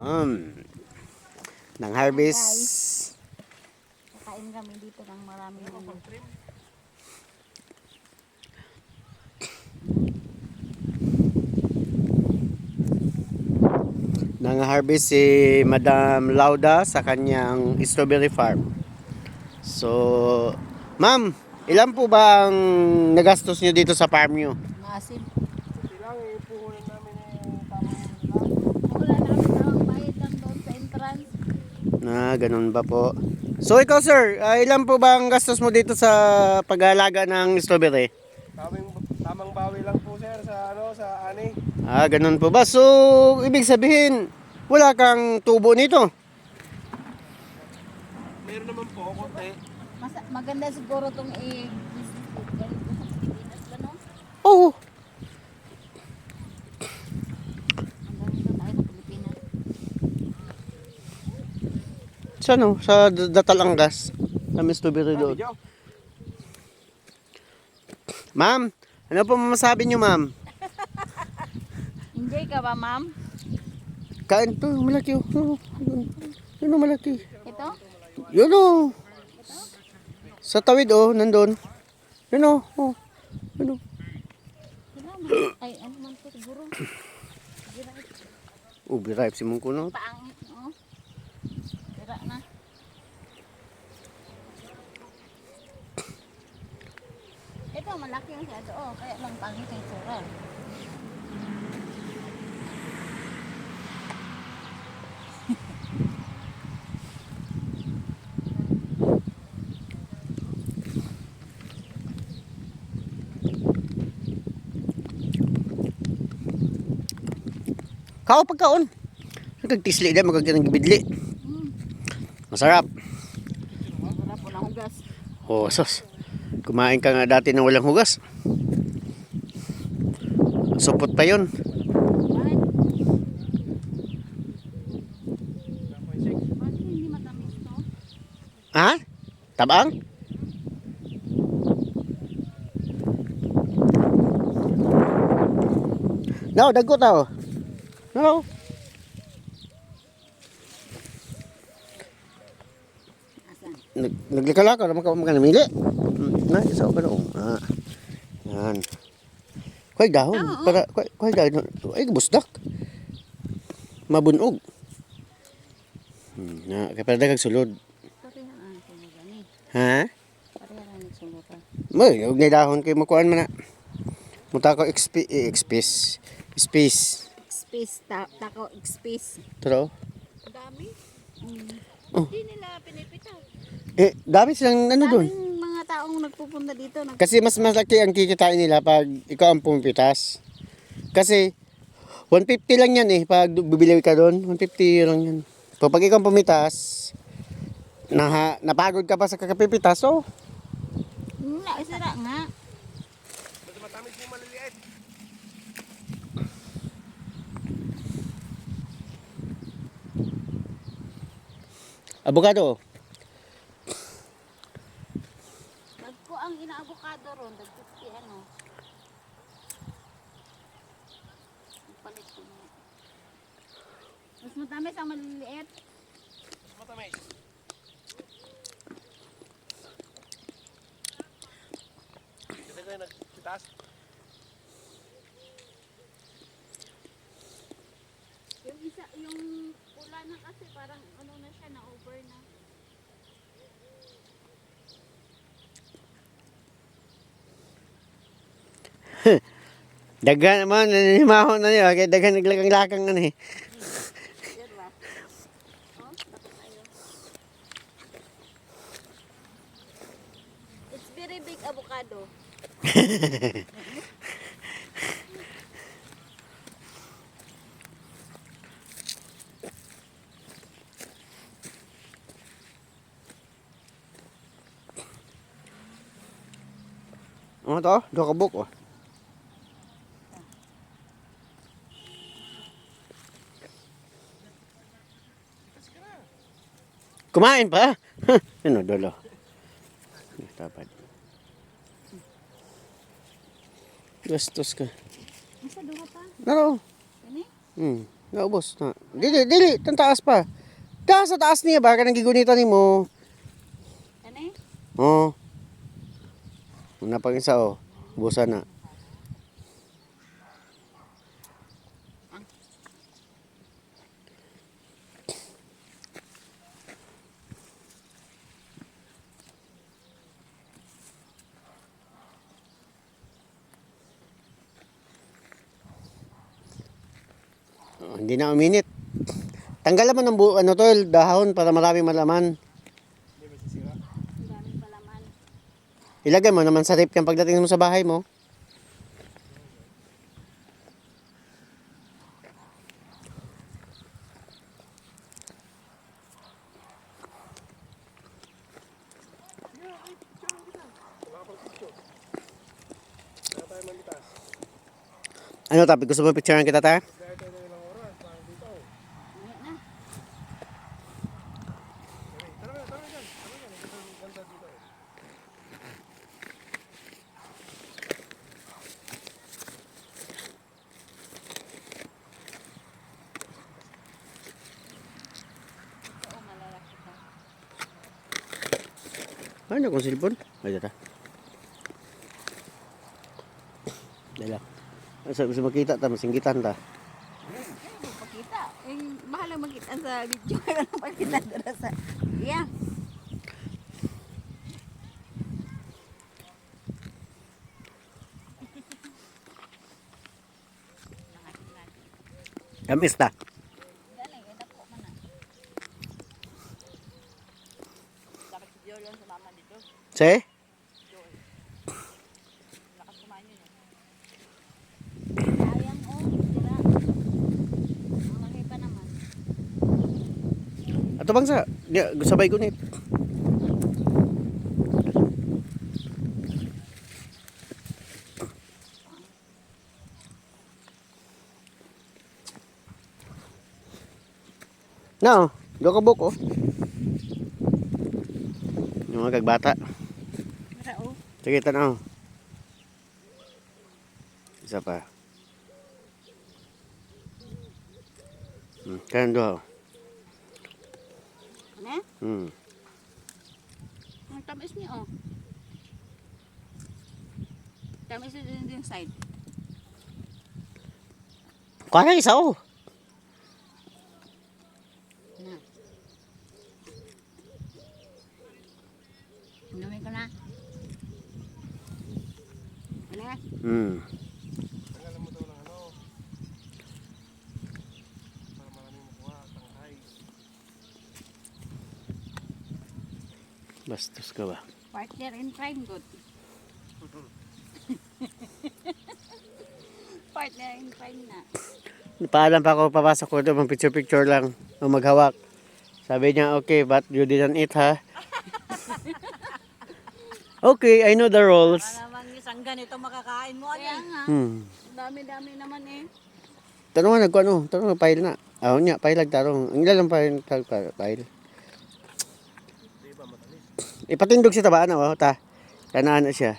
Ng harvest. Guys, kakain kami dito ng maraming Nang harvest si Madam Lauda sa kanyang strawberry farm. So, ma'am, ilan po ba ang nagastos nyo dito sa farm nyo? maasim. Silang ipuhunan namin yung tamang Wala namin ang bayad lang doon sa entrance. Ganun ba po? So, ikaw sir, ilan po ba ang gastos mo dito sa pag-aalaga ng strawberry? tamang bawi lang po sir sa ani. Ganun po ba? So, ibig sabihin, wala kang tubo nito? Meron naman po konti. Maganda siguro itong i-business dito. Ganito sa Pilipinas ba, no? Oo. Ang ganito tayo sa Pilipinas. Sa ano? Sa Datalanggas. Sa strawberry doon. Medyo. Ma'am, ano po masasabi nyo ma'am? Enjoy ka ba, ma'am? Kain to, malaki oh. Yun oh, malaki. Ito? Yun oh. Sa tawid oh, nandun. Yun oh. Yun oh. Ay, ano man ito siguro? Biripe si Mungko no. Paangit, no? Tira na. Ito, malaki yung siya. Oh, kaya lang pangit yung tsura. Kao pagkaon. Nagtisli din magagandang gibidli. Masarap. Wala po ng hugas. Oh, sos. Kumain ka nga dati ng walang hugas. Supot pa yun. Bakit? Bakit hindi matamis to? Ha? Tabang? No, dagot tao. No. Asan? Naglikala ka naman ka namili. Na, isa ba noong? Yan. Kuhay dahon. Oo. Para, kuhay dahon. Ay, busdak. Mabunog. Kaya para dagang sulod. Pareha na ang sulutan eh. Ha? Pareha na ang sulutan. May, huwag na dahon kayo makuhaan mo na. Munta ko space. Takaw space. Turo. Dami. Oh. Hindi nila pinipitas. Dami silang ano doon. Daming mga taong nagpupunta dito. Kasi mas malaki ang kikitain nila pag ikaw ang pumipitas. Kasi 150 lang yan pag bibili ka doon, 150 lang yan. So pag ikaw ang pumitas, napagod ka pa sa kakapipitas, so Sira nga. Mas matamis yung maliliit. abogado. Nagko ang ina-avocado ron. Dagpiti ano. Palit ko nga. Mas matamis ang maliliit. Mas matamis. Kasi kayo nagkitas. Yung isa, yung pula na kasi parang ano na siya, na-over na. Dagan naman, nanimahon na yun. Kaya dagan naglagang-lakang ano Diba? Oh, dapat tayo. It's very big avocado. Ano to? Dua kabuk oh. Kumain pa? Ano dolo? Dapat. Gastos ka. Masa duha pa? Naro. Ini? Naubos na. Dili, tang taas pa. Sa taas niya ba? Kanang gigunitan ni mo. Ano eh? Oh. Una pang isa oh. Busa na. Oh, hindi na uminit. Tanggal naman ng ano to, dahon para maraming malaman. Hindi ba sisira? Ang daming palaman. Ilagay mo naman sa rip yan pagdating mo sa bahay mo. Kaya tayo mamitas. Ano topic? Gusto mo picturean kita ta? Kaya tayo ng ilang oras. Parang dito. Ano na? Tara nga dyan. Ang ganda dito. Oo, malalaki ka. Ano kung cellphone? Ay, data. Dala. Asa gusto makita ta, masinggitan ta. Magpakita. Eh, mahal ang makita sa video. Ano pakita dara sa... Yeah. Kamis ta. Galing, ito po man na. Dapat si Joel lang sa mama dito. Say? Lakas kumain yun. Sayang oh, sira. Ang laki pa naman. Ato bang sa? Sabay gunit. No, do ka buko. Yung mga kagbata. Mara oh. Sige, tanaw. Isa pa. Kanan doon. Ano? Ang tamis niya oh. Tamis din yung side. Kuha na isa oh. Na. Inumin ko na. Ano nga? Tanggalan mo daw ng ano. Para maraming makuha. Tanghay. Bastos ka ba? Partner in crime, good. Partner in crime na. Paalam pa ako, papasok ko doon, picture-picture lang, o maghawak. Sabi niya, okay, but you didn't eat, ha? Okay, I know the rules. Namang isang ganito makakain mo. Kaya nga. Dami-dami naman eh. Tanong nga, nagkuhan, tanong nga, file na. Ah, niya, file tarong. Ang ilan pa rin file. Ipatindog siya tabaan, oh, ta. Kanaan na siya.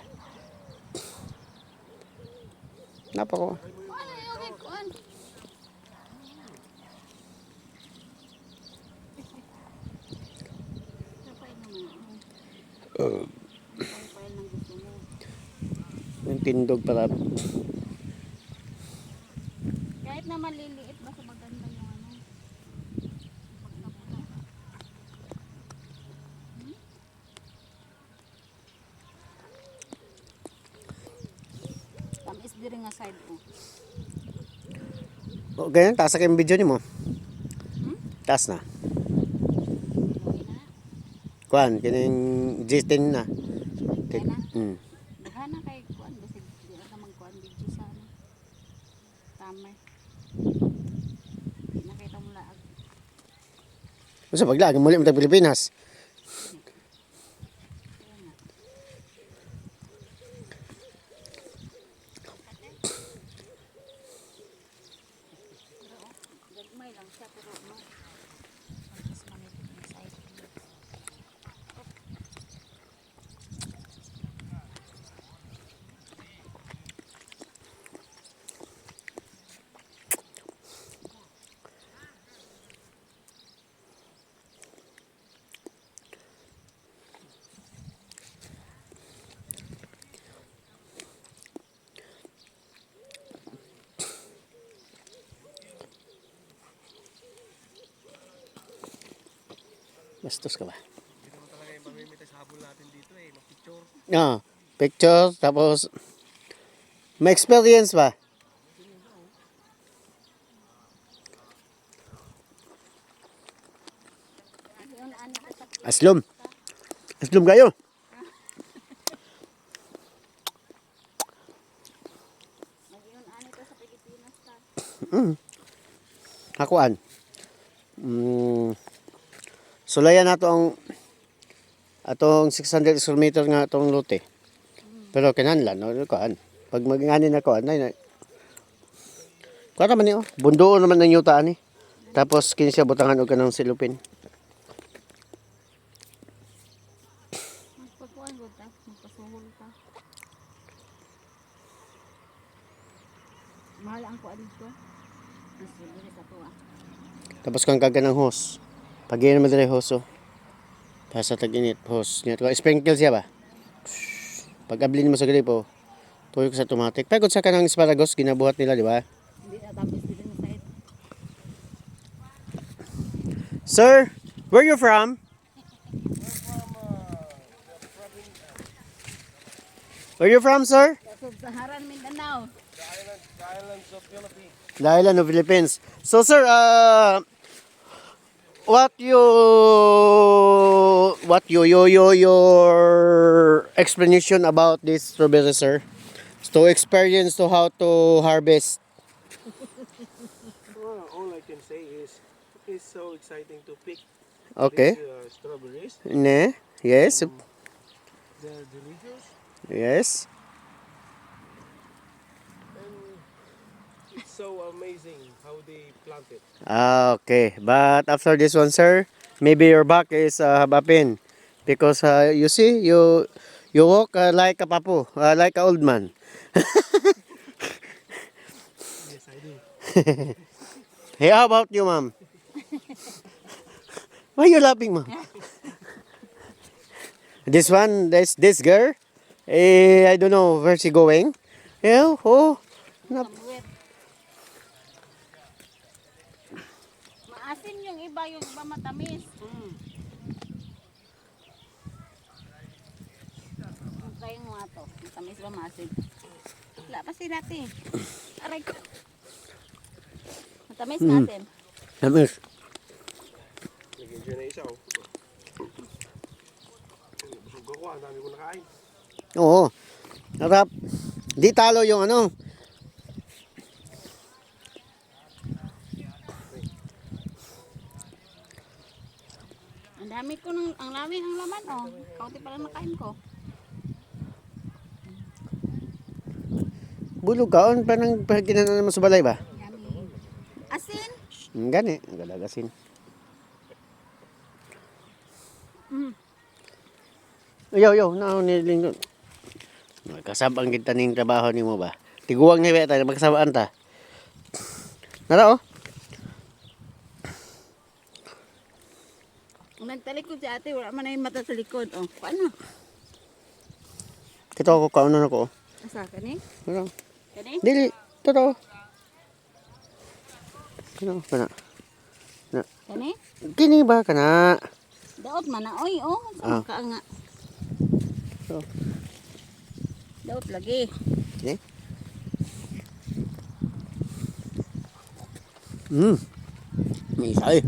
Napako. Ano yung ikuan? Kapay naman. Kapay ng gusto mo. Yung tindog para. Kahit na maliliit, basta maganda yung ano. Pag nabuka. Tamis din rin nga side ko. O, ganyan, taas na kayong video ni mo. Taas na. Okay na. Kuhan, kining G10 na. Okay na. Hmm. Bahala kay kuan kasi di na ka magkuan video sa ano. Tamer. Di nakita mo laag. Sa paglaag, muli mo tayo Pilipinas. Kaya nga. Pero gagmay lang siya pero no. Mas manipis yung size. Bastos ka ba? Hindi naman talaga yung pamimitas habol natin dito eh. Mag-picture. Picture, tapos may experience ba? Yun, ano ko sa Aslom. Aslom kayo. yun, ano ko sa Pilipinas ta. Hakuan. Sulayan nato ang atong 600 square meter nga atong lote. Pero kinahanglan no kuan. Pag magingani na kuan nay. Kuan man niyo. Bundoon naman ang yuta ani. Tapos kini siya butangan og kanang silupin. Magpakuan ko ta, magpasuhol ta. Mahal ang kuan dito. Mas dili sa tuwa. Tapos kang kaganang hose. Pag yun naman dali hose oh. Para sa tag-init hose. Niya to sprinkle siya ba? Pag ablin mo sa gripo, tuyo ko sa automatic. Pagod sa kanang asparagus ginabuhat nila, di ba? Hindi na tapos dito na sakit. Sir, where you from? Where you from, sir? Sub-Saharan Mindanao. The islands of Philippines. The island of Philippines. So, sir, your explanation about this strawberry, sir? To experience to how to harvest. Well, all I can say is it's so exciting to pick Okay. these strawberries. Ne? Yes. They're delicious. Yes. And it's so amazing how they plant it. Okay. But after this one, sir, maybe your back is habapin because you see you walk like a papu, like a old man. Yes, I do. Hey, how about you, ma'am? Why you laughing, ma'am? This girl, I don't know where she going. Yeah, oh, Samwet. Maasim yung iba matamis. Kaya nga to. Matamis ba maasim? Wala pa si dati. Aray ko. Matamis maasim. Tamis. Lagyan dyan na isa oh. Busog ako, ang dami ko nakain. Oo. Harap. Di talo yung ano. Ang dami ang laman oh. Kaunti pa lang nakain ko. Bulog kaon pa nang ginanan mo sa balay ba? Yummy. Asin? Gani, galagasin. Yo, niling. Magkasabang kita ning trabaho nimo ba? Tiguang ni beta magkasabaan ta. Nara oh. Nagtalikod si ate, wala man na yung mata sa likod. Oh, paano? Kito ako kauno na ko. Asa ka ni? Ano? Kani? Dili, totoo. Kana. Kani? Kini ba kana? Daot man na. Oy, oh. Ah. Sa ka nga. So. Daot lagi. Kini? May isa eh.